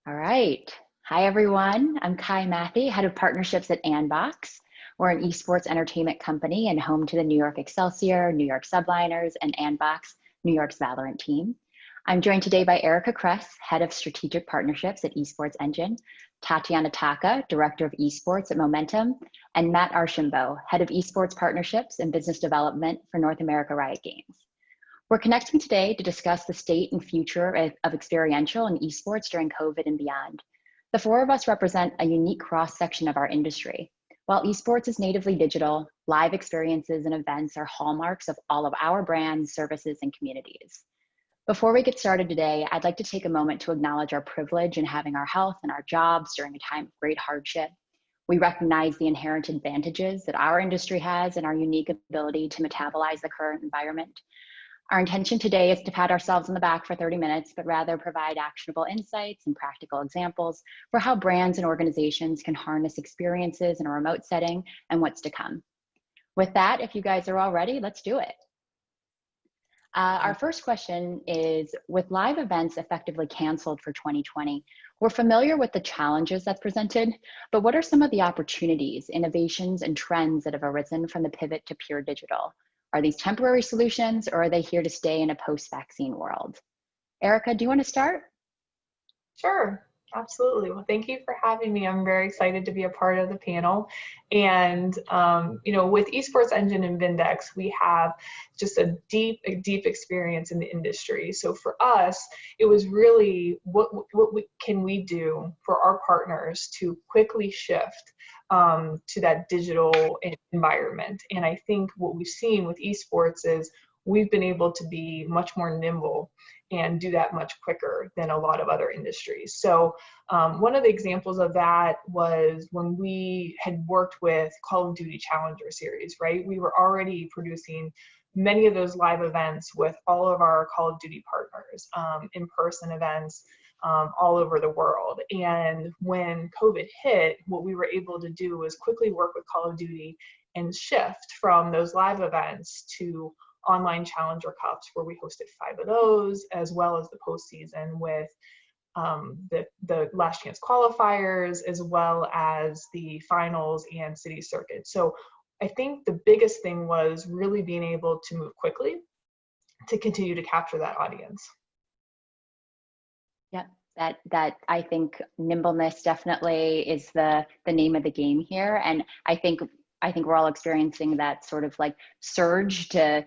All right. Hi, everyone. I'm 𝗘𝘀𝗽, Head of Partnerships at 𝗠𝗏. We're an esports entertainment company and home to the New York Excelsior, New York Subliners, and 𝗠𝗏, New York's Valorant team. I'm joined today by 𝗘𝗀𝗽 𝗖𝗶, Head of Strategic Partnerships at Esports Engine, Tatiana Taka, Director of Esports at Momentum, and Matt 𝗘𝗀𝗿, Head of Esports Partnerships and Business Development for North America Riot Games. We're connecting today to discuss the state and future of experiential and esports during COVID and beyond. The four of us represent a unique cross-section of our industry. While esports is natively digital, live experiences and events are hallmarks of all of our brands, services, and communities. Before we get started today, I'd like to take a moment to acknowledge our privilege in having our health and our jobs during a time of great hardship. We recognize the inherent advantages that our industry has and our unique ability to metabolize the current environment. Our intention today is to pat ourselves on the back for 30 minutes, but rather provide actionable insights and practical examples for how brands and organizations can harness experiences in a remote setting and what's to come. With that, if you guys are all ready, let's do it. Our first question is, with live events effectively canceled for 2020, we're familiar with the challenges that presented, but what are some of the opportunities, innovations, and trends that have arisen from the pivot to pure digital? Are these temporary solutions, or are they here to stay in a post-vaccine world? Erica, do you want to start? Sure, absolutely. Well, thank you for having me. I'm very excited to be a part of the panel. And, with Esports Engine and Vindex, we have just a deep experience in the industry. So for us, it was really what can we do for our partners to quickly shift to that digital environment. And I think what we've seen with esports is we've been able to be much more nimble and do that much quicker than a lot of other industries. So one of the examples of that was when we had worked with Call of Duty Challenger Series, right? We were already producing many of those live events with all of our Call of Duty partners, in-person events, all over the world. And when COVID hit, what we were able to do was quickly work with Call of Duty and shift from those live events to online Challenger Cups, where we hosted 5 of those, as well as the postseason with the last chance qualifiers, as well as the finals and city circuit. So I think the biggest thing was really being able to move quickly to continue to capture that audience. Yeah, that I think nimbleness definitely is the name of the game here. And I think we're all experiencing that sort of like surge to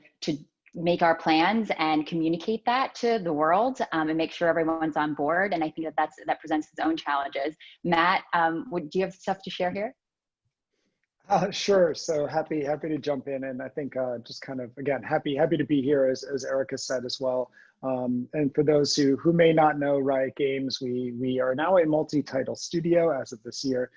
make our plans and communicate that to the world, and make sure everyone's on board. And I think that presents its own challenges. Matt, do you have stuff to share here? Sure. So happy to jump in, and I think just kind of again happy to be here, as Erica said as well. And for those who may not know Riot Games, we are now a multi-title studio as of this year,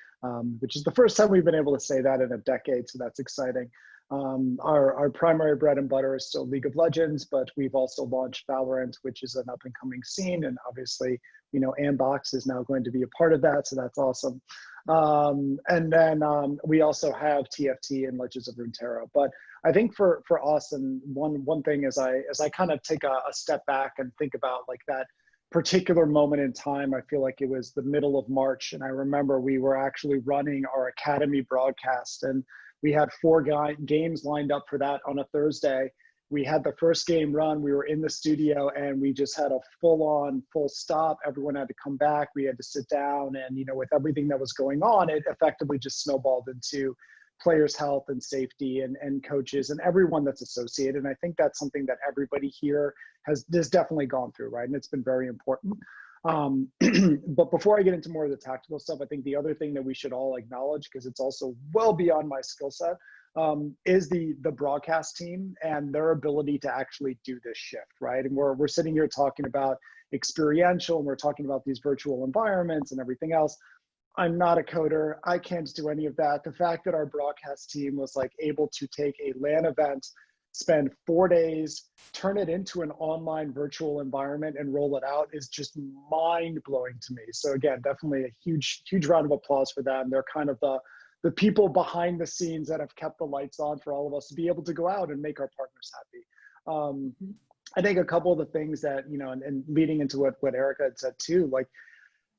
which is the first time we've been able to say that in a decade. So that's exciting. Our primary bread and butter is still League of Legends, but we've also launched Valorant, which is an up and coming scene, and obviously 𝗠𝗏 is now going to be a part of that, so that's awesome. And then we also have TFT and Legends of Runeterra. But I think for us, and one thing as I kind of take a step back and think about like that particular moment in time, I feel like it was the middle of March, and I remember we were actually running our Academy broadcast, and we had 4 games lined up for that on a Thursday. We had the first game run, we were in the studio, and we just had a full stop. Everyone had to come back, we had to sit down, and with everything that was going on, it effectively just snowballed into players' health and safety and coaches and everyone that's associated. And I think that's something that everybody here has definitely gone through, right? And it's been very important. But before I get into more of the tactical stuff, I think the other thing that we should all acknowledge, because it's also well beyond my skill set, is the broadcast team and their ability to actually do this shift, right? And we're sitting here talking about experiential, and we're talking about these virtual environments and everything else. I'm not a coder. I can't do any of that. The fact that our broadcast team was like able to take a LAN event, spend 4 days, turn it into an online virtual environment and roll it out is just mind-blowing to me. So again, definitely a huge round of applause for them. They're kind of the people behind the scenes that have kept the lights on for all of us to be able to go out and make our partners happy. I think a couple of the things that, and leading into what Erica had said too, like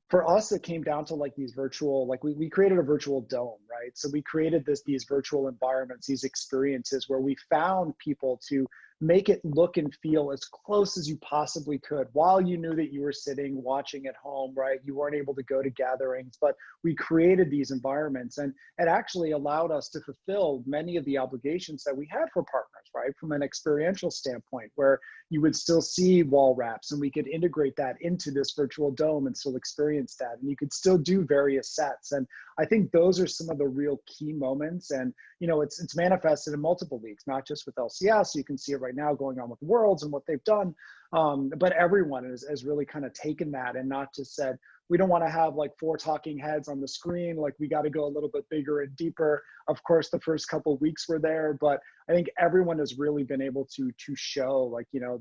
for us, it came down to like these virtual, like we created a virtual dome, right? So we created these virtual environments, these experiences where we found people to make it look and feel as close as you possibly could while you knew that you were sitting, watching at home, right? You weren't able to go to gatherings, but we created these environments, and it actually allowed us to fulfill many of the obligations that we had for partners, right? From an experiential standpoint, where you would still see wall wraps and we could integrate that into this virtual dome and still experience that. And you could still do various sets. And I think those are some of the real key moments. And, you know, it's manifested in multiple leagues, not just with LCS. You can see it right now going on with Worlds and what they've done. But everyone has really kind of taken that and not just said, we don't want to have like 4 talking heads on the screen. Like we got to go a little bit bigger and deeper. Of course, the first couple of weeks were there, but I think everyone has really been able to show, like, you know,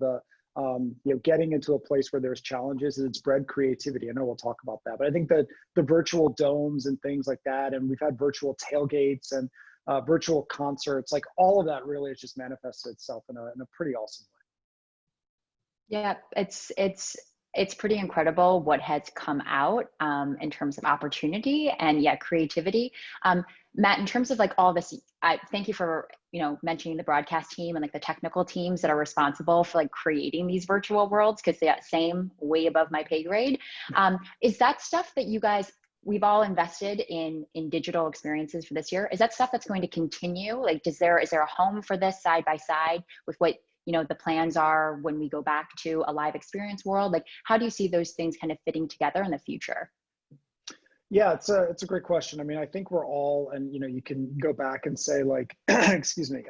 getting into a place where there's challenges and it's bred creativity. I know we'll talk about that, but I think that the virtual domes and things like that, and we've had virtual tailgates and virtual concerts, like all of that really has just manifested itself in a pretty awesome way. Yeah, it's pretty incredible what has come out in terms of opportunity and creativity. Matt, in terms of like all this, I thank you for, you know, mentioning the broadcast team and like the technical teams that are responsible for like creating these virtual worlds, because they same way above my pay grade. Is that stuff that you guys, we've all invested in digital experiences for this year? Is that stuff that's going to continue? Like, is there a home for this side by side with what, you know, the plans are when we go back to a live experience world? Like, how do you see those things kind of fitting together in the future? Yeah, it's a great question. I mean, I think we're all, and you know, you can go back and say like, excuse me,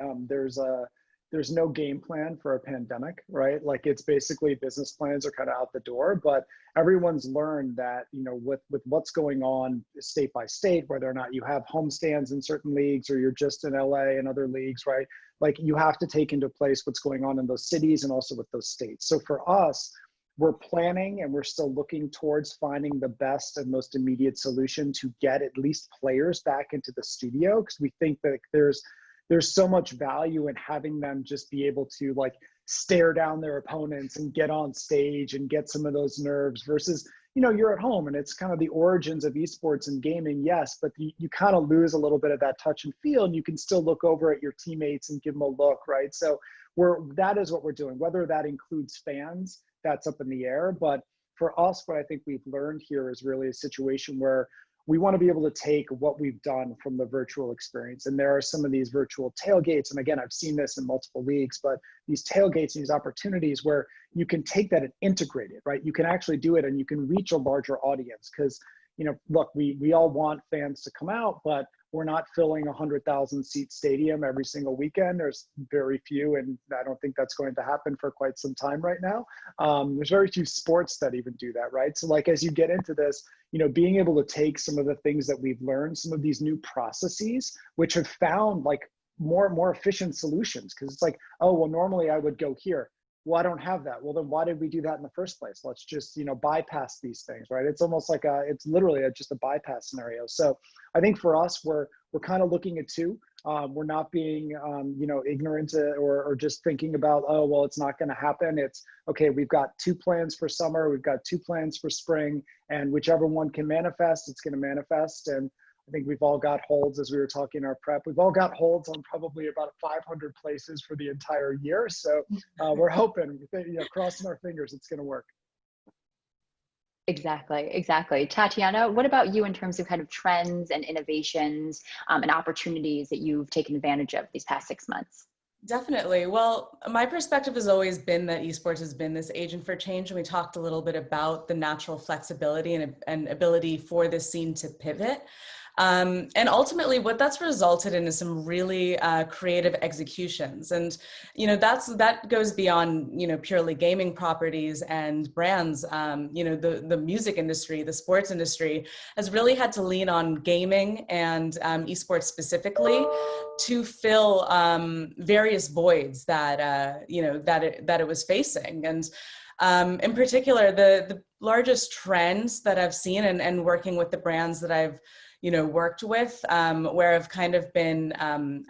there's no game plan for a pandemic, right? Like it's basically business plans are kind of out the door, but everyone's learned that, you know, with what's going on state by state, whether or not you have homestands in certain leagues or you're just in LA and other leagues, right? Like you have to take into place what's going on in those cities and also with those states. So for us, we're planning and we're still looking towards finding the best and most immediate solution to get at least players back into the studio, because we think that there's so much value in having them just be able to like stare down their opponents and get on stage and get some of those nerves versus, you know, you're at home and it's kind of the origins of esports and gaming, yes, but you kind of lose a little bit of that touch and feel, and you can still look over at your teammates and give them a look, right? So that is what we're doing. Whether that includes fans, that's up in the air. But for us, what I think we've learned here is really a situation where we want to be able to take what we've done from the virtual experience. And there are some of these virtual tailgates. And again, I've seen this in multiple leagues, but these tailgates, these opportunities where you can take that and integrate it, right? You can actually do it and you can reach a larger audience. Because, you know, look, we all want fans to come out, but we're not filling a 100,000 seat stadium every single weekend. There's very few, and I don't think that's going to happen for quite some time right now. There's very few sports that even do that, right? So like, as you get into this, you know, being able to take some of the things that we've learned, some of these new processes, which have found like more efficient solutions. Because it's like, oh, well, normally I would go here. Well, I don't have that. Well, then why did we do that in the first place? Let's just, you know, bypass these things, right? It's almost like it's literally just a bypass scenario. So I think for us, we're kind of looking at two. We're not being, you know, ignorant or just thinking about, oh, well, it's not going to happen. It's okay. We've got 2 plans for summer. We've got 2 plans for spring, and whichever one can manifest, it's going to manifest. And I think we've all got holds, as we were talking in our prep. We've all got holds on probably about 500 places for the entire year. So we're hoping, you know, crossing our fingers, it's going to work. Exactly. Tatiana, what about you in terms of kind of trends and innovations and opportunities that you've taken advantage of these past 6 months? Definitely. Well, my perspective has always been that esports has been this agent for change. And we talked a little bit about the natural flexibility and ability for this scene to pivot. And ultimately what that's resulted in is some really creative executions. And, you know, that goes beyond, you know, purely gaming properties and brands. You know, the music industry, the sports industry has really had to lean on gaming and esports specifically to fill various voids that, you know, that it was facing. And in particular, the largest trends that I've seen and working with the brands that I've, worked with, where I've kind of been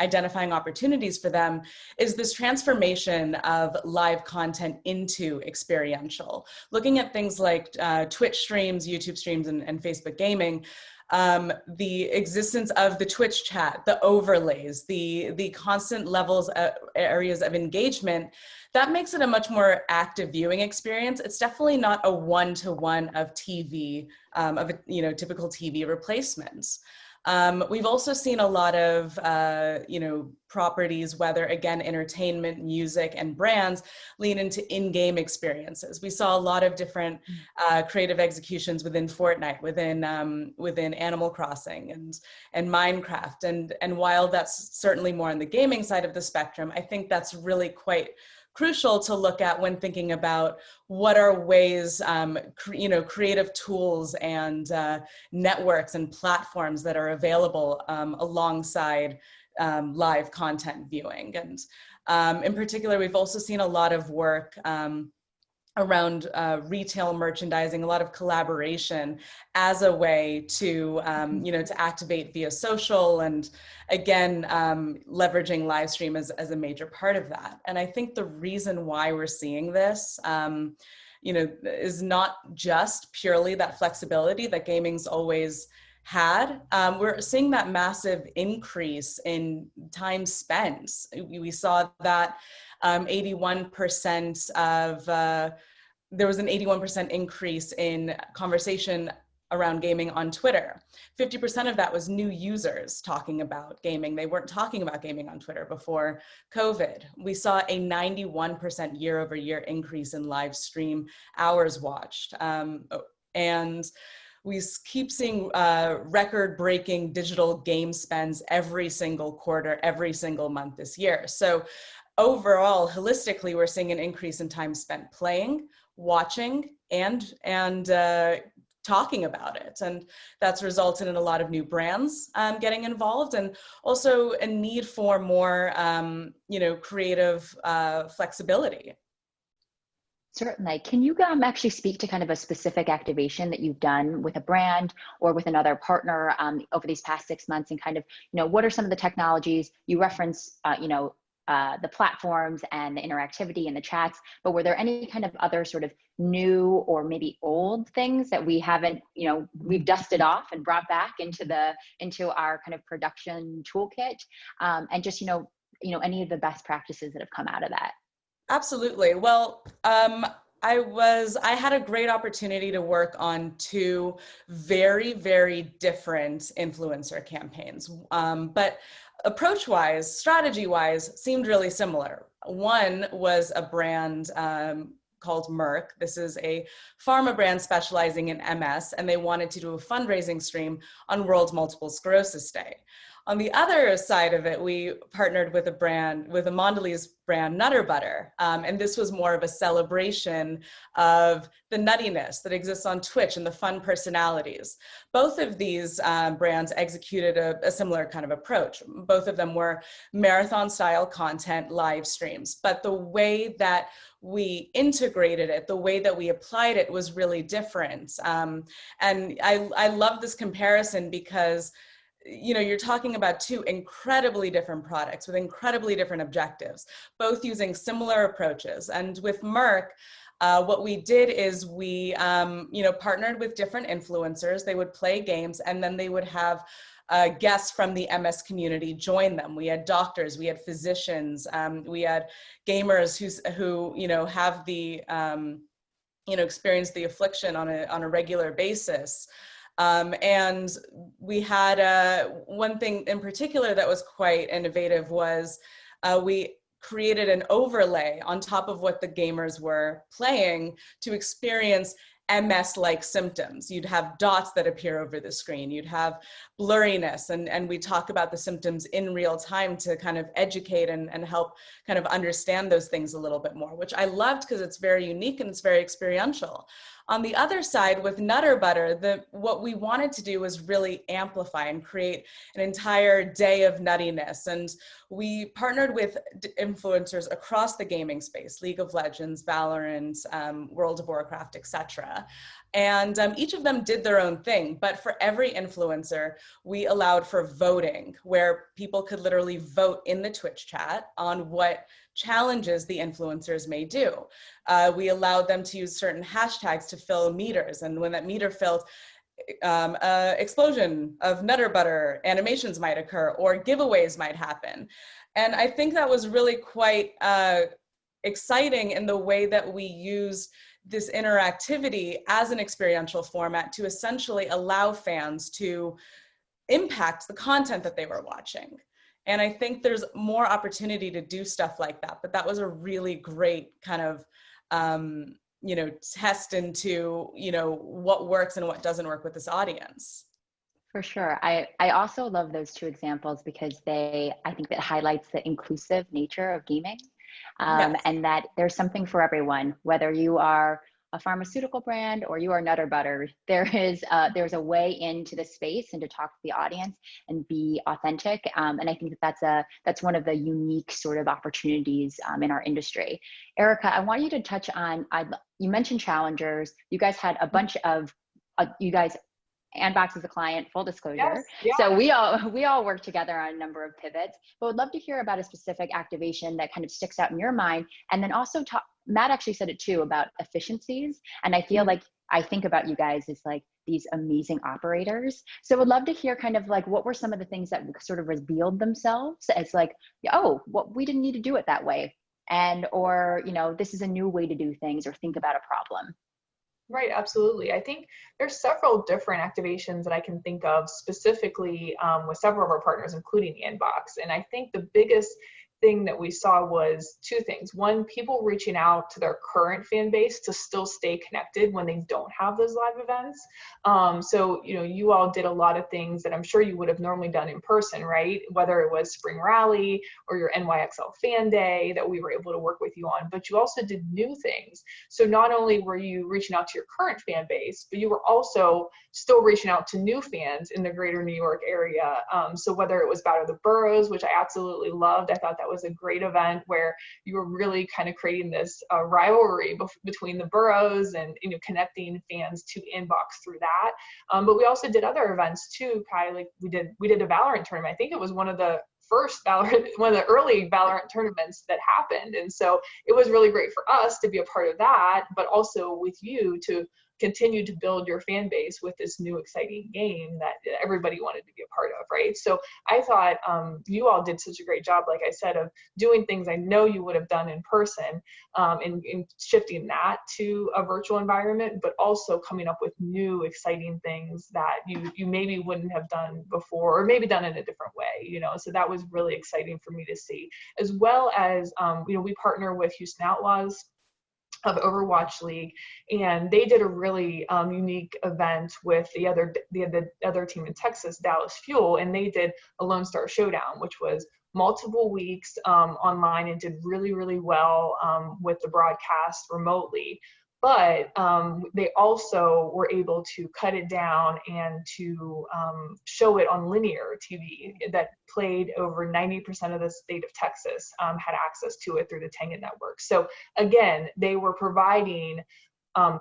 identifying opportunities for them, is this transformation of live content into experiential. Looking at things like Twitch streams, YouTube streams, and Facebook gaming, the existence of the Twitch chat, the overlays, the constant levels, areas of engagement, that makes it a much more active viewing experience. It's definitely not a one-to-one of TV, of typical TV replacements. We've also seen a lot of, properties, whether again, entertainment, music, and brands lean into in-game experiences. We saw a lot of different creative executions within Fortnite, within Animal Crossing and Minecraft. And while that's certainly more on the gaming side of the spectrum, I think that's really quite crucial to look at when thinking about what are ways, creative tools and networks and platforms that are available alongside live content viewing. And in particular, we've also seen a lot of work around retail merchandising, a lot of collaboration as a way to, to activate via social, and again, leveraging live stream as a major part of that. And I think the reason why we're seeing this, is not just purely that flexibility that gaming's always had. We're seeing that massive increase in time spent. We saw that 81% of, there was an 81% increase in conversation around gaming on Twitter. 50% of that was new users talking about gaming. They weren't talking about gaming on Twitter before COVID. We saw a 91% year-over-year increase in live stream hours watched. And we keep seeing record-breaking digital game spends every single quarter, every single month this year. So overall, holistically, we're seeing an increase in time spent playing, watching, and talking about it. And that's resulted in a lot of new brands getting involved, and also a need for more, creative flexibility. Certainly. Can you actually speak to kind of a specific activation that you've done with a brand or with another partner over these past 6 months, and kind of, what are some of the technologies you reference, the platforms and the interactivity and the chats, but were there any kind of other sort of new or maybe old things that we haven't, we've dusted off and brought back into our kind of production toolkit, and just, any of the best practices that have come out of that? Absolutely. Well, I had a great opportunity to work on 2 very, very different influencer campaigns, but approach-wise, strategy-wise, seemed really similar. One was a brand called 𝗚𝗶. This is a pharma brand specializing in MS, and they wanted to do a fundraising stream on World Multiple Sclerosis Day. On the other side of it, we partnered with a Mondelez brand, 𝗘𝗀𝗏, and this was more of a celebration of the nuttiness that exists on Twitch and the fun personalities. Both of these brands executed a similar kind of approach. Both of them were marathon-style content live streams, but the way that we integrated it, the way that we applied it was really different. And I love this comparison because you're talking about 2 incredibly different products with incredibly different objectives, both using similar approaches. And with 𝗚𝗏, what we did is we, partnered with different influencers. They would play games, and then they would have guests from the MS community join them. We had doctors, we had physicians, we had gamers who have the, experience the affliction on a regular basis. And we had one thing in particular that was quite innovative was we created an overlay on top of what the gamers were playing to experience MS-like symptoms. You'd have dots that appear over the screen. You'd have blurriness, and we talk about the symptoms in real time to kind of educate and help kind of understand those things a little bit more, which I loved because it's very unique and it's very experiential. On the other side, with 𝗘𝗏𝗏, what we wanted to do was really amplify and create an entire day of nuttiness. And we partnered with influencers across the gaming space, League of Legends, Valorant, World of Warcraft, etc. And each of them did their own thing, but for every influencer, we allowed for voting, where people could literally vote in the Twitch chat on what challenges the influencers may do. We allowed them to use certain hashtags to fill meters, and when that meter filled, explosion of Nutter Butter animations might occur, or giveaways might happen. And I think that was really quite exciting in the way that we use this interactivity as an experiential format to essentially allow fans to impact the content that they were watching. And I think there's more opportunity to do stuff like that, but that was a really great kind of, test into, what works and what doesn't work with this audience. For sure. I also love those two examples because I think that highlights the inclusive nature of gaming. Yes. And that there's something for everyone, whether you are a pharmaceutical brand or you are Nutter Butter. There's a way into the space and to talk to the audience and be authentic. And I think that's one of the unique sort of opportunities in our industry. Erica, I want you to touch on, you mentioned challengers. You guys had a bunch of, 𝗠𝗿𝗶 is a client, full disclosure. Yes, yeah. So we all work together on a number of pivots, but would love to hear about a specific activation that kind of sticks out in your mind. And then also Matt actually said it too about efficiencies. And I feel like I think about you guys as like these amazing operators. So would love to hear kind of like, what were some of the things that sort of revealed themselves as like, oh, well, we didn't need to do it that way. Or, this is a new way to do things or think about a problem. Right, absolutely. I think there's several different activations that I can think of specifically with several of our partners, including 𝗠𝗏. And I think the biggest thing that we saw was two things. One, people reaching out to their current fan base to still stay connected when they don't have those live events. So, you all did a lot of things that I'm sure you would have normally done in person, right? Whether it was Spring Rally or your NYXL Fan Day that we were able to work with you on, but you also did new things. So not only were you reaching out to your current fan base, but you were also still reaching out to new fans in the greater New York area. So whether it was Battle of the Boroughs, which I absolutely loved, I thought that was a great event where you were really kind of creating this rivalry between the boroughs and connecting fans to 𝗠𝗏 through that. But we also did other events too, Kai. Like we did a Valorant tournament. I think it was one of the early Valorant tournaments that happened. And so it was really great for us to be a part of that, but also with you to continue to build your fan base with this new exciting game that everybody wanted to be a part of, right? So I thought you all did such a great job, like I said, of doing things I know you would have done in person and shifting that to a virtual environment, but also coming up with new exciting things that you maybe wouldn't have done before, or maybe done in a different way, so that was really exciting for me to see. As well as, we partner with 𝗘𝘀𝗽𝗍 𝗔𝗏 of Overwatch League, and they did a really unique event with the other team in Texas, Dallas Fuel, and they did a Lone Star Showdown, which was multiple weeks online and did really, really well with the broadcast remotely. But they also were able to cut it down and to show it on linear TV that played over 90% of the state of Texas had access to it through the 𝗘𝘀𝗽 network. So again, they were providing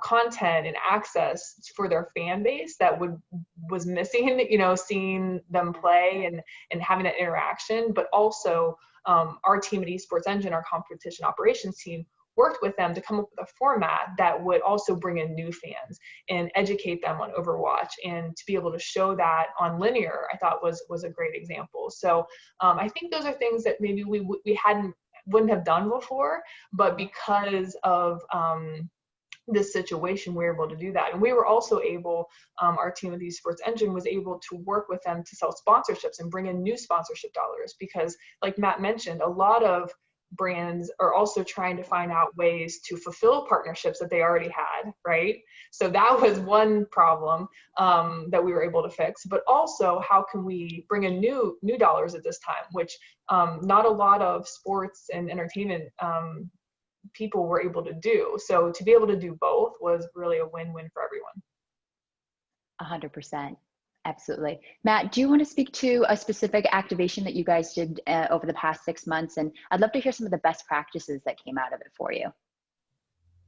content and access for their fan base that was missing, seeing them play and having that interaction. But also our team at Esports Engine, our competition operations team, worked with them to come up with a format that would also bring in new fans and educate them on Overwatch, and to be able to show that on linear, I thought was a great example. So I think those are things that maybe we wouldn't have done before, but because of this situation, we were able to do that. And we were also able, our team with Esports Engine was able to work with them to sell sponsorships and bring in new sponsorship dollars, because like Matt mentioned, a lot of brands are also trying to find out ways to fulfill partnerships that they already had, right? So that was one problem that we were able to fix. But also, how can we bring in new dollars at this time, which not a lot of sports and entertainment people were able to do. So to be able to do both was really a win-win for everyone. 100%. Absolutely. Matt, do you want to speak to a specific activation that you guys did over the past 6 months? And I'd love to hear some of the best practices that came out of it for you.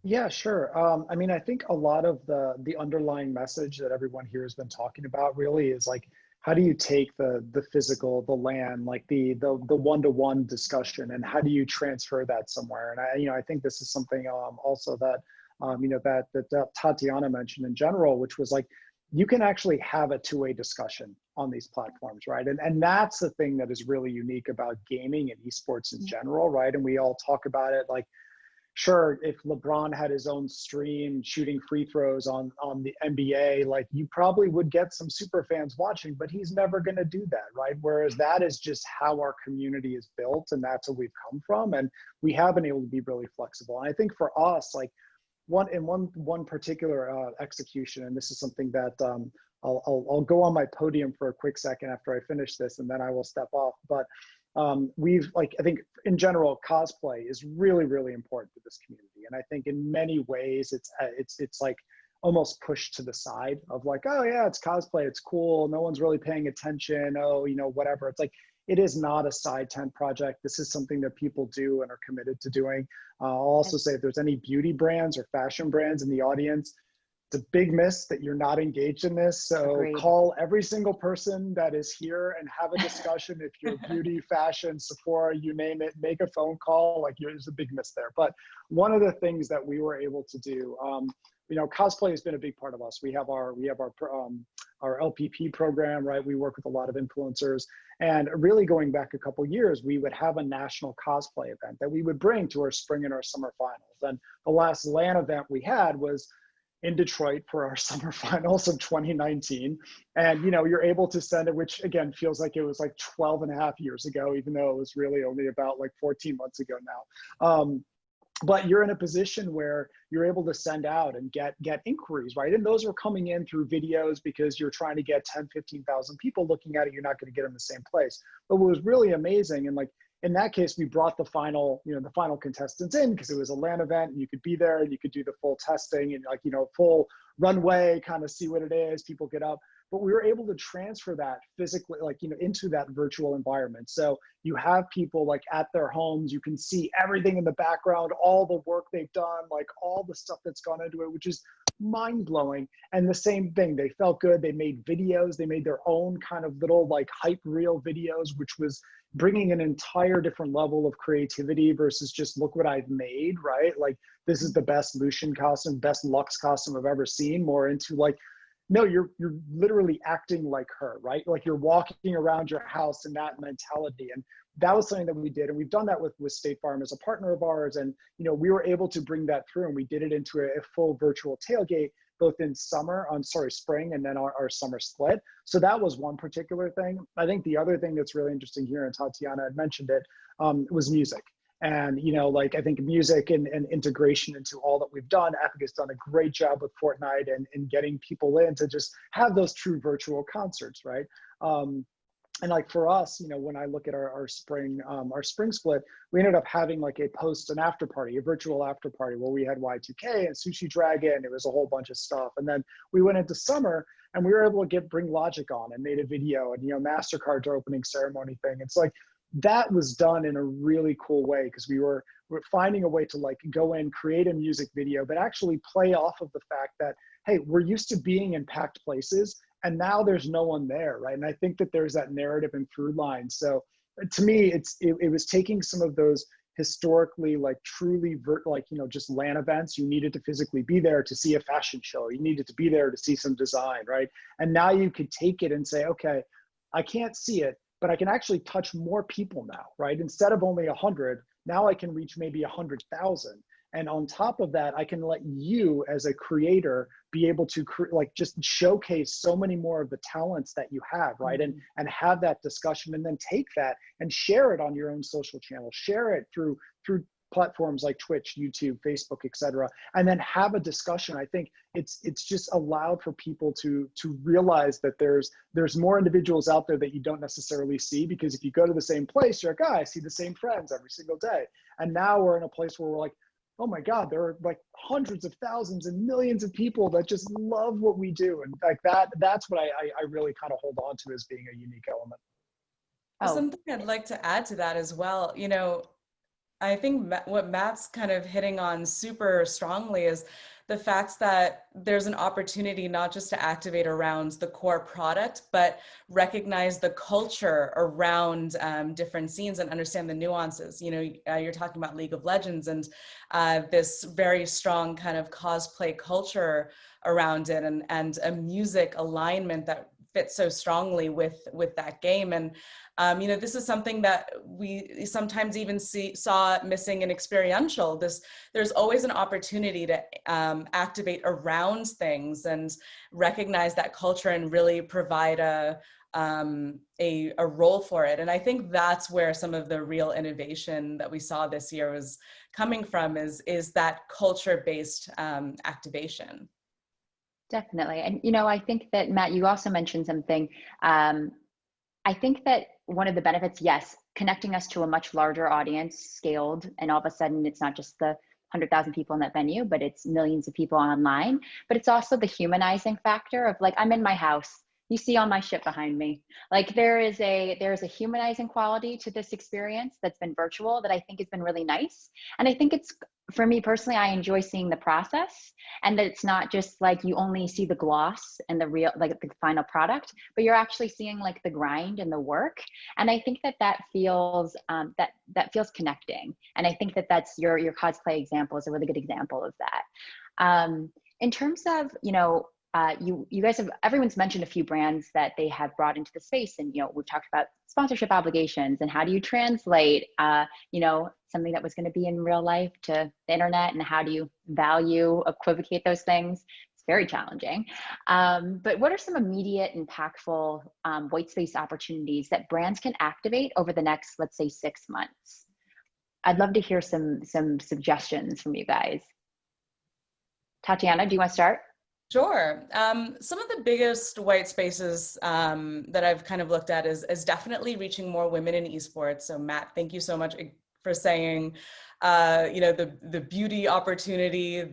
Yeah, sure. I mean, I think a lot of the underlying message that everyone here has been talking about really is like, how do you take the physical, the land, like the one-to-one discussion, and how do you transfer that somewhere? And I think this is something also that that Tatiana mentioned in general, which was like, you can actually have a two-way discussion on these platforms, right? And that's the thing that is really unique about gaming and esports in general, right? And we all talk about it like, sure, if LeBron had his own stream shooting free throws on the NBA, like you probably would get some super fans watching, but he's never going to do that, right? Whereas that is just how our community is built, and that's where we've come from, and we have been able to be really flexible. And I think for us, like one particular execution, and this is something that I'll go on my podium for a quick second after I finish this, and then I will step off. But we've I think in general, cosplay is really, really important to this community. And I think in many ways it's like almost pushed to the side of like, oh yeah, it's cosplay, it's cool, no one's really paying attention, oh, whatever. It's like, it is not a side tent project. This is something that people do and are committed to doing. I'll also say if there's any beauty brands or fashion brands in the audience, it's a big miss that you're not engaged in this. So Agreed. Call every single person that is here and have a discussion. If you're beauty, fashion, Sephora, you name it, make a phone call. Like, there's a big miss there. But one of the things that we were able to do, cosplay has been a big part of us. We have our LPP program, right? We work with a lot of influencers, and really going back a couple years, we would have a national cosplay event that we would bring to our spring and our summer finals. And the last LAN event we had was in Detroit for our summer finals of 2019. And, you're able to send it, which again, feels like it was like 12 and a half years ago, even though it was really only about like 14 months ago now. But you're in a position where you're able to send out and get inquiries, right? And those are coming in through videos because you're trying to get 10, 15,000 people looking at it. You're not going to get them in the same place. But what was really amazing, and like, in that case, we brought the final contestants in because it was a LAN event and you could be there and you could do the full testing and full runway, kind of see what it is, people get up. But we were able to transfer that physically, into that virtual environment. So you have people like at their homes, you can see everything in the background, all the work they've done, like all the stuff that's gone into it, which is mind blowing. And the same thing, they felt good. They made videos, they made their own kind of little like hype reel videos, which was bringing an entire different level of creativity versus just look what I've made, right? Like, this is the best Lucian costume, best Lux costume I've ever seen, more into like, no, you're literally acting like her, right? Like, you're walking around your house in that mentality. And that was something that we did. And we've done that with State Farm as a partner of ours. And, we were able to bring that through, and we did it into a full virtual tailgate, both in spring, and then our summer split. So that was one particular thing. I think the other thing that's really interesting here, and Tatiana had mentioned it, was music. And, I think music and integration into all that we've done. Epic has done a great job with Fortnite and getting people in to just have those true virtual concerts, right? And like for us, when I look at our spring split, we ended up having like a post and after party, a virtual after party where we had Y2K and Sushi Dragon. It was a whole bunch of stuff. And then we went into summer and we were able to bring Logic on and made a video, and, MasterCard's opening ceremony thing. It's like, that was done in a really cool way because we're finding a way to like go in, create a music video, but actually play off of the fact that, hey, we're used to being in packed places and now there's no one there, right? And I think that there's that narrative and through line. So to me, it was taking some of those historically like truly just LAN events. You needed to physically be there to see a fashion show. You needed to be there to see some design, right? And now you could take it and say, okay, I can't see it, but I can actually touch more people now, right? Instead of only 100, now I can reach maybe 100,000. And on top of that, I can let you as a creator be able to just showcase so many more of the talents that you have, right? And have that discussion, and then take that and share it on your own social channel, share it through platforms like Twitch, YouTube, Facebook, etc., and then have a discussion. I think it's just allowed for people to realize that there's more individuals out there that you don't necessarily see, because if you go to the same place, you're like, oh, I see the same friends every single day. And now we're in a place where we're like, oh my God, there are like hundreds of thousands and millions of people that just love what we do. And like that's what I really kind of hold on to as being a unique element. Something I'd like to add to that as well, I think what Matt's kind of hitting on super strongly is the fact that there's an opportunity not just to activate around the core product, but recognize the culture around different scenes and understand the nuances. You know, you're talking about League of Legends and this very strong kind of cosplay culture around it, and a music alignment that fits so strongly with that game. And you know, this is something that we sometimes even saw missing in Experiential. There's always an opportunity to activate around things and recognize that culture and really provide a role for it. And I think that's where some of the real innovation that we saw this year was coming from, is that culture-based activation. Definitely. And, you know, I think that, Matt, you also mentioned something. I think that one of the benefits, yes, connecting us to a much larger audience, scaled, and all of a sudden it's not just the 100,000 people in that venue, but it's millions of people online. But it's also the humanizing factor of, like, I'm in my house. You see all my shit behind me. Like, there is a humanizing quality to this experience that's been virtual that I think has been really nice. And I think it's, for me personally, I enjoy seeing the process, and that it's not just like you only see the gloss and the real, like, the final product, but you're actually seeing like the grind and the work. And I think that feels that feels connecting. And I think that's your cosplay example is a really good example of that. In terms of, you know, you guys have, everyone's mentioned a few brands that they have brought into the space, and, you know, we've talked about sponsorship obligations and how do you translate, you know, something that was going to be in real life to the internet, and how do you value, equivocate those things? It's very challenging. But what are some immediate, impactful white space opportunities that brands can activate over the next, let's say, 6 months? I'd love to hear some suggestions from you guys. Tatiana, do you want to start? Sure. Some of the biggest white spaces that I've kind of looked at is definitely reaching more women in esports. So Matt, thank you so much for saying, you know, the beauty opportunity,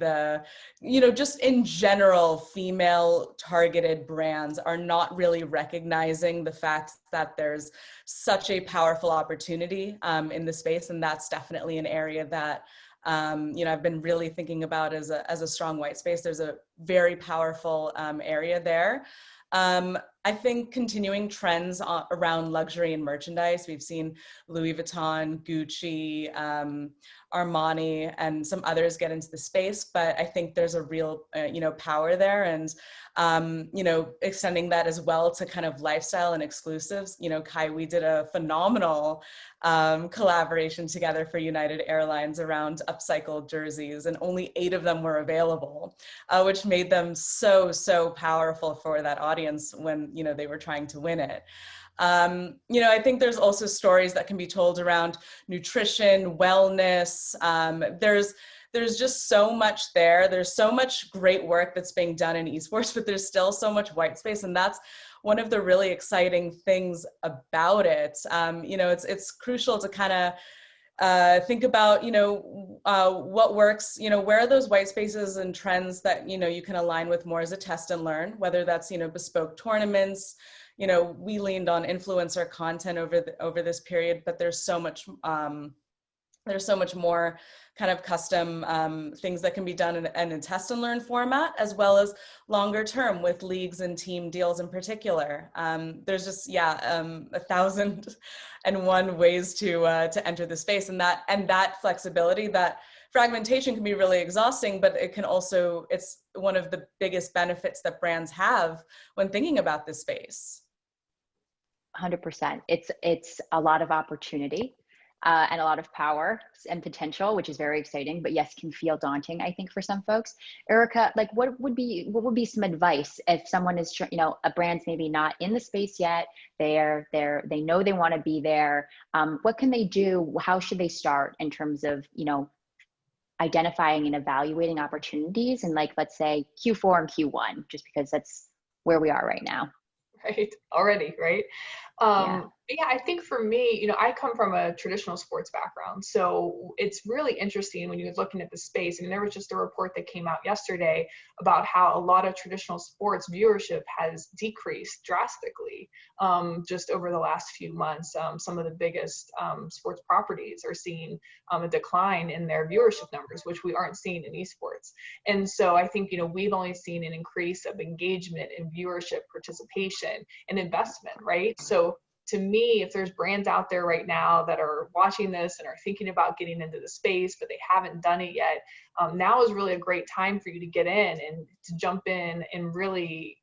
you know, just in general, female targeted brands are not really recognizing the fact that there's such a powerful opportunity in the space. And that's definitely an area that you know, I've been really thinking about as a strong white space. There's a very powerful area there. I think continuing trends around luxury and merchandise. We've seen Louis Vuitton, Gucci, Armani, and some others get into the space, but I think there's a real, you know, power there. And, you know, extending that as well to kind of lifestyle and exclusives. You know, Kai, we did a phenomenal collaboration together for United Airlines around upcycled jerseys, and only 8 of them were available, which made them so powerful for that audience when, you know, they were trying to win it. You know, I think there's also stories that can be told around nutrition, wellness. There's just so much there. There's so much great work that's being done in esports, but there's still so much white space. And that's one of the really exciting things about it. You know, it's crucial to kind of think about, you know, what works, you know, where are those white spaces and trends that, you know, you can align with more as a test and learn, whether that's, you know, bespoke tournaments. You know, we leaned on influencer content over this period, but there's so much more kind of custom things that can be done in a test and learn format, as well as longer term with leagues and team deals in particular. There's just, 1,001 ways to enter the space, and that flexibility, that fragmentation can be really exhausting, but it can also, it's one of the biggest benefits that brands have when thinking about this space. 100%. It's a lot of opportunity and a lot of power and potential, which is very exciting, but yes, can feel daunting, I think, for some folks. Erica, like, what would be some advice if someone is, you know, a brand's maybe not in the space yet, they know they want to be there. What can they do? How should they start in terms of, you know, identifying and evaluating opportunities in, like, let's say Q4 and Q1, just because that's where we are right now. Right, already, right? Yeah. Yeah, I think for me, I come from a traditional sports background. So it's really interesting when you're looking at the space. I mean, there was just a report that came out yesterday about how a lot of traditional sports viewership has decreased drastically just over the last few months. Some of the biggest sports properties are seeing a decline in their viewership numbers, which we aren't seeing in esports. And so I think, we've only seen an increase of engagement and viewership, participation, and investment, right? So to me, if there's brands out there right now that are watching this and are thinking about getting into the space, but they haven't done it yet, now is really a great time for you to get in and to jump in and really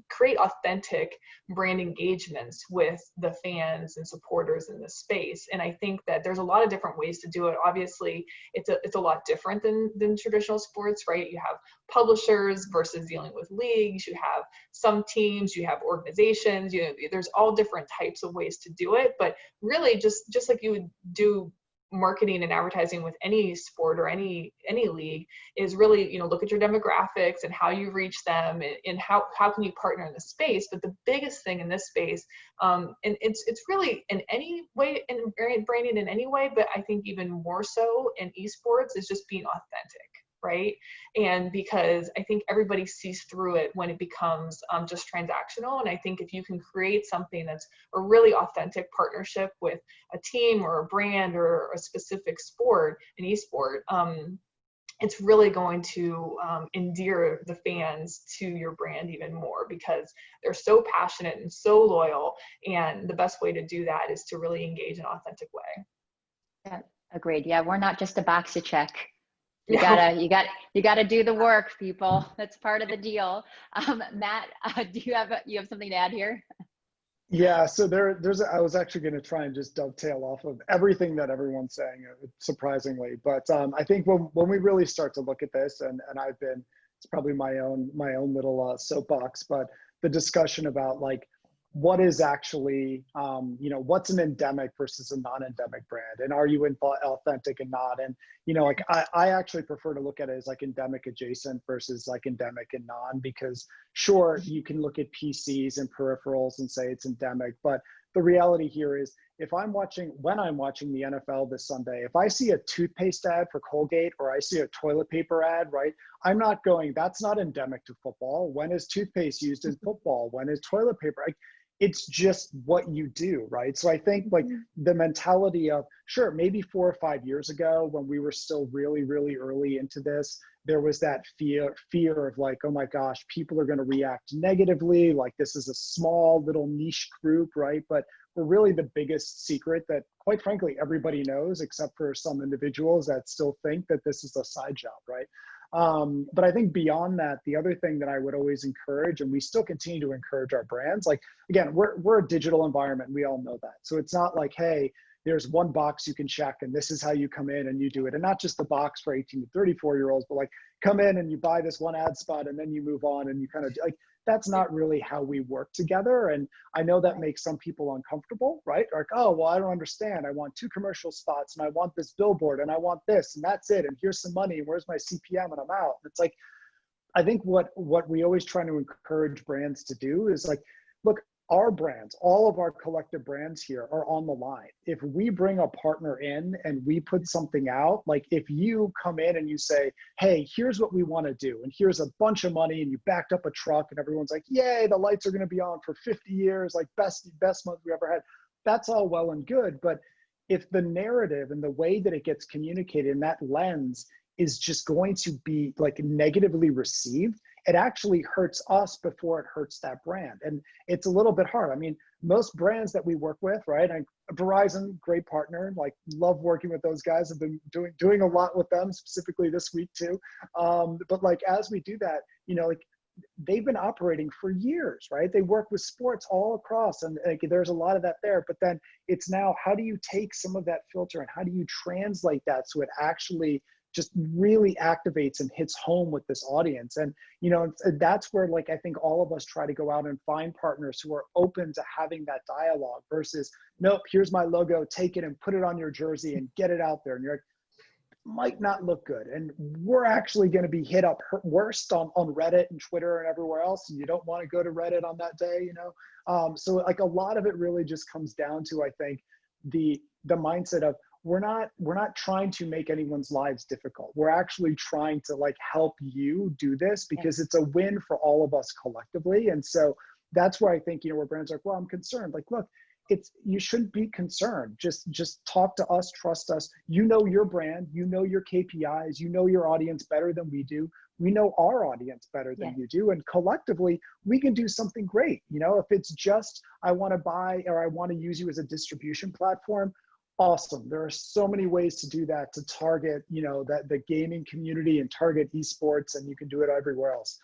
create authentic brand engagements with the fans and supporters in the space. And I think that there's a lot of different ways to do it. Obviously, it's a lot different than traditional sports, right? You have publishers versus dealing with leagues. You have some teams, you have organizations, there's all different types of ways to do it. But really just like you would do marketing and advertising with any sport or any league, is really, look at your demographics and how you reach them, and how can you partner in the space. But the biggest thing in this space, and it's really in any way, in branding in any way, but I think even more so in esports, is just being authentic, right? And because I think everybody sees through it when it becomes just transactional. And I think if you can create something that's a really authentic partnership with a team or a brand or a specific sport, an esport, it's really going to endear the fans to your brand even more, because they're so passionate and so loyal. And the best way to do that is to really engage in an authentic way. Yeah, agreed. Yeah, we're not just a box to check. You gotta do the work, people. That's part of the deal. Matt, do you have something to add here? Yeah, so I was actually going to try and just dovetail off of everything that everyone's saying, surprisingly. But I think when we really start to look at this, and it's probably my own little soapbox, but the discussion about like, what is actually, what's an endemic versus a non-endemic brand, and are you authentic and not? And like I actually prefer to look at it as like endemic adjacent versus like endemic and non, because sure, you can look at PCs and peripherals and say it's endemic, but the reality here is, when I'm watching the NFL this Sunday, if I see a toothpaste ad for Colgate or I see a toilet paper ad, right, I'm not going, that's not endemic to football. When is toothpaste used in football? When is toilet paper? It's just what you do, right? So I think like the mentality of, sure, maybe 4 or 5 years ago when we were still really, really early into this, there was that fear of like, oh my gosh, people are going to react negatively. Like this is a small little niche group, right? But we're really the biggest secret that, quite frankly, everybody knows, except for some individuals that still think that this is a side job, right? But I think beyond that, the other thing that I would always encourage, and we still continue to encourage our brands, like, again, we're a digital environment. We all know that. So it's not like, hey, there's one box you can check and this is how you come in and you do it. And not just the box for 18 to 34-year-olds, but like come in and you buy this one ad spot and then you move on, and you kind of like, that's not really how we work together. And I know that makes some people uncomfortable, right? Like, oh, well, I don't understand. I want 2 commercial spots and I want this billboard and I want this and that's it. And here's some money. And where's my CPM? And I'm out. It's like, I think what we always try to encourage brands to do is like, look, our brands, all of our collective brands here are on the line. If we bring a partner in and we put something out, like if you come in and you say, hey, here's what we want to do, and here's a bunch of money, and you backed up a truck and everyone's like, yay, the lights are going to be on for 50 years, like best month we ever had. That's all well and good. But if the narrative and the way that it gets communicated in that lens is just going to be like negatively received, it actually hurts us before it hurts that brand. And it's a little bit hard. I mean, most brands that we work with, right? Verizon, great partner, like love working with those guys. I've been doing a lot with them, specifically this week too. But like, as we do that, like they've been operating for years, right? They work with sports all across, and like, there's a lot of that there. But then it's now, how do you take some of that filter and how do you translate that so it actually just really activates and hits home with this audience? And that's where, like, I think all of us try to go out and find partners who are open to having that dialogue versus, nope, here's my logo, take it and put it on your jersey and get it out there. And you're like, might not look good. And we're actually going to be hit up worst on Reddit and Twitter and everywhere else. And you don't want to go to Reddit on that day, you know? So like a lot of it really just comes down to, I think, the mindset of we're not trying to make anyone's lives difficult. We're actually trying to like help you do this because it's a win for all of us collectively. And so that's where I think, you know, where brands are like, well, I'm concerned. Like, look, you shouldn't be concerned. Just talk to us, trust us. You know your brand, you know your KPIs, you know your audience better than we do. We know our audience better than you do. And collectively, we can do something great. You know, if it's just, I want to buy or I want to use you as a distribution platform, awesome. There are so many ways to do that, to target, you know, that the gaming community and target esports, and you can do it everywhere else.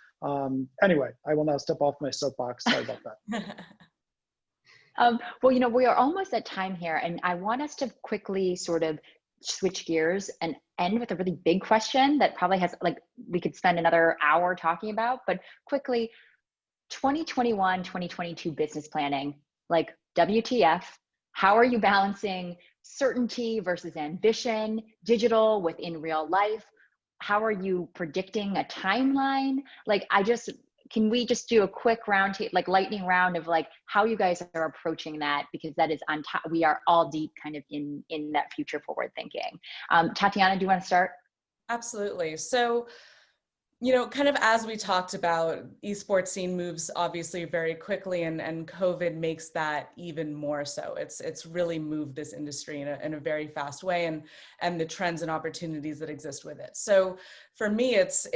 Anyway, I will now step off my soapbox. Sorry about that. Well, you know, we are almost at time here, and I want us to quickly sort of switch gears and end with a really big question that probably has, like, we could spend another hour talking about, but quickly, 2021, 2022 business planning, like WTF, how are you balancing certainty versus ambition, digital within real life? How are you predicting a timeline? Like, can we just do a quick like lightning round of like how you guys are approaching that? Because that is on top, we are all deep kind of in that future forward thinking. Tatiana, do you want to start? Absolutely. So, you know, kind of as we talked about, esports scene moves obviously very quickly, and COVID makes that even more so. It's really moved this industry in a very fast way, and the trends and opportunities that exist with it. So for me, it's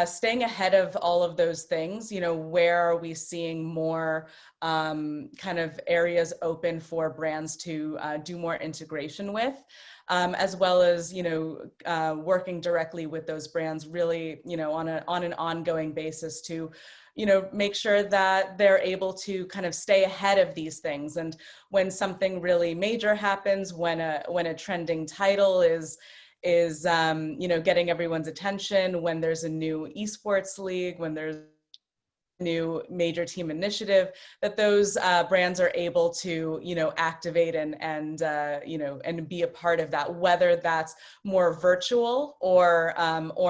staying ahead of all of those things. You know, where are we seeing more kind of areas open for brands to do more integration with? As well as, you know, working directly with those brands really, you know, on an ongoing basis to, you know, make sure that they're able to kind of stay ahead of these things. And when something really major happens, when a trending title is you know, getting everyone's attention, when there's a new esports league, when there's new major team initiative, that those brands are able to, you know, activate and you know, and be a part of that, whether that's more virtual or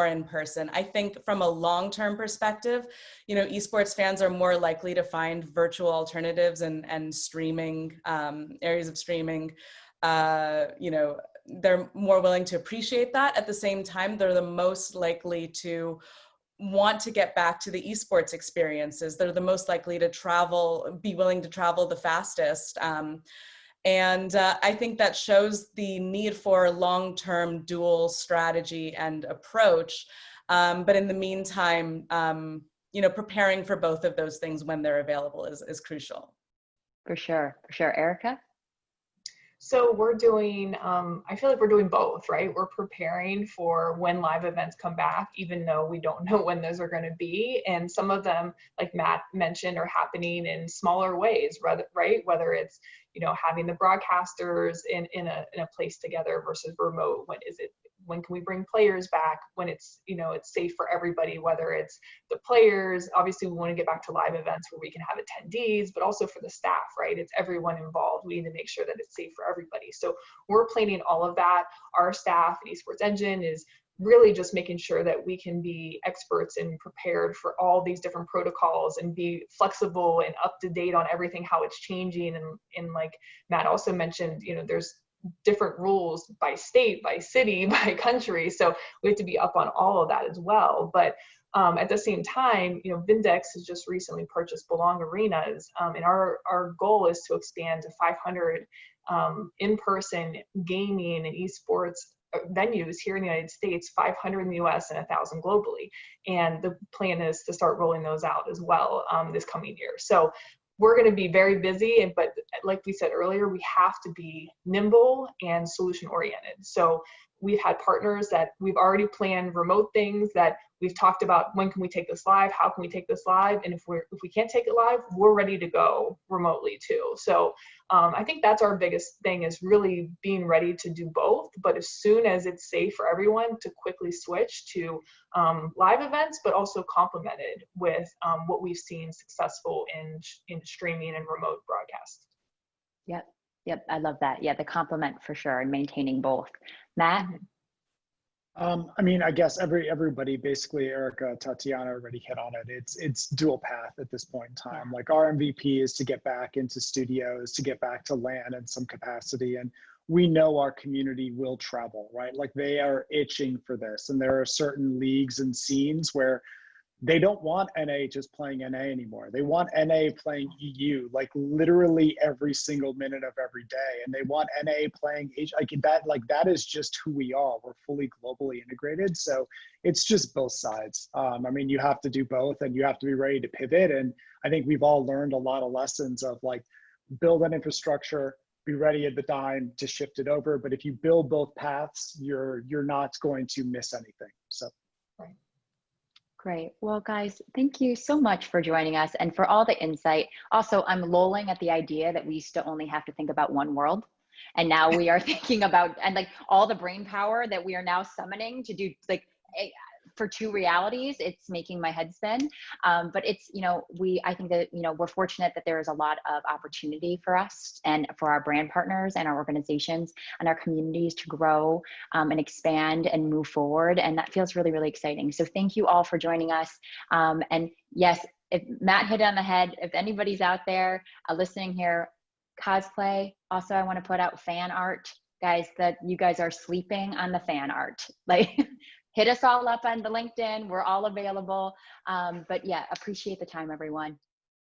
in person. I think from a long-term perspective, you know, esports fans are more likely to find virtual alternatives and streaming, areas of streaming, you know, they're more willing to appreciate that. At the same time, they're the most likely to want to get back to the esports experiences. They're the most likely to be willing to travel the fastest. And I think that shows the need for long-term dual strategy and approach. But in the meantime, you know, preparing for both of those things when they're available is crucial. For sure. Erica? So we're doing, I feel like we're doing both, right? We're preparing for when live events come back, even though we don't know when those are going to be. And some of them, like Matt mentioned, are happening in smaller ways, right? Whether it's, you know, having the broadcasters in a place together versus remote. When can we bring players back when it's, you know, it's safe for everybody, whether it's the players, obviously we want to get back to live events where we can have attendees, but also for the staff, right? It's everyone involved. We need to make sure that it's safe for everybody. So we're planning all of that. Our staff at Esports Engine is really just making sure that we can be experts and prepared for all these different protocols and be flexible and up to date on everything, how it's changing. And like Matt also mentioned, you know, there's different rules by state, by city, by country. So we have to be up on all of that as well. But at the same time, you know, Vindex has just recently purchased Belong Arenas, and our goal is to expand to 500 in-person gaming and esports venues here in the United States, 500 in the US and 1,000 globally. And the plan is to start rolling those out as well this coming year. So we're going to be very busy, but like we said earlier, we have to be nimble and solution oriented. So we've had partners that we've already planned remote things that we've talked about. When can we take this live? How can we take this live? And if we can't take it live, we're ready to go remotely too. So I think that's our biggest thing, is really being ready to do both. But as soon as it's safe for everyone, to quickly switch to live events, but also complemented with what we've seen successful in streaming and remote broadcast. Yep. I love that. Yeah, the complement for sure, and maintaining both. Matt? I mean, I guess everybody, basically Erica, Tatiana already hit on it. It's dual path at this point in time. Like our MVP is to get back into studios, to get back to LAN in some capacity. And we know our community will travel, right? Like they are itching for this. And there are certain leagues and scenes where they don't want NA just playing NA anymore. They want NA playing EU, like literally every single minute of every day. And they want NA playing like that is just who we are. We're fully globally integrated. So it's just both sides. I mean, you have to do both and you have to be ready to pivot. And I think we've all learned a lot of lessons of like build an infrastructure, be ready at the dime to shift it over. But if you build both paths, you're not going to miss anything. So. Right. Great. Well, guys, thank you so much for joining us and for all the insight. Also, I'm lolling at the idea that we used to only have to think about one world. And now we are thinking about, and like all the brain power that we are now summoning to do like for two realities, it's making my head spin. But it's, I think that, we're fortunate that there is a lot of opportunity for us and for our brand partners and our organizations and our communities to grow and expand and move forward. And that feels really, really exciting. So thank you all for joining us. And yes, if Matt hit it on the head, if anybody's out there listening here, cosplay. Also, I want to put out fan art, guys, that you guys are sleeping on the fan art. Like, hit us all up on the LinkedIn. We're all available. But yeah, appreciate the time, everyone.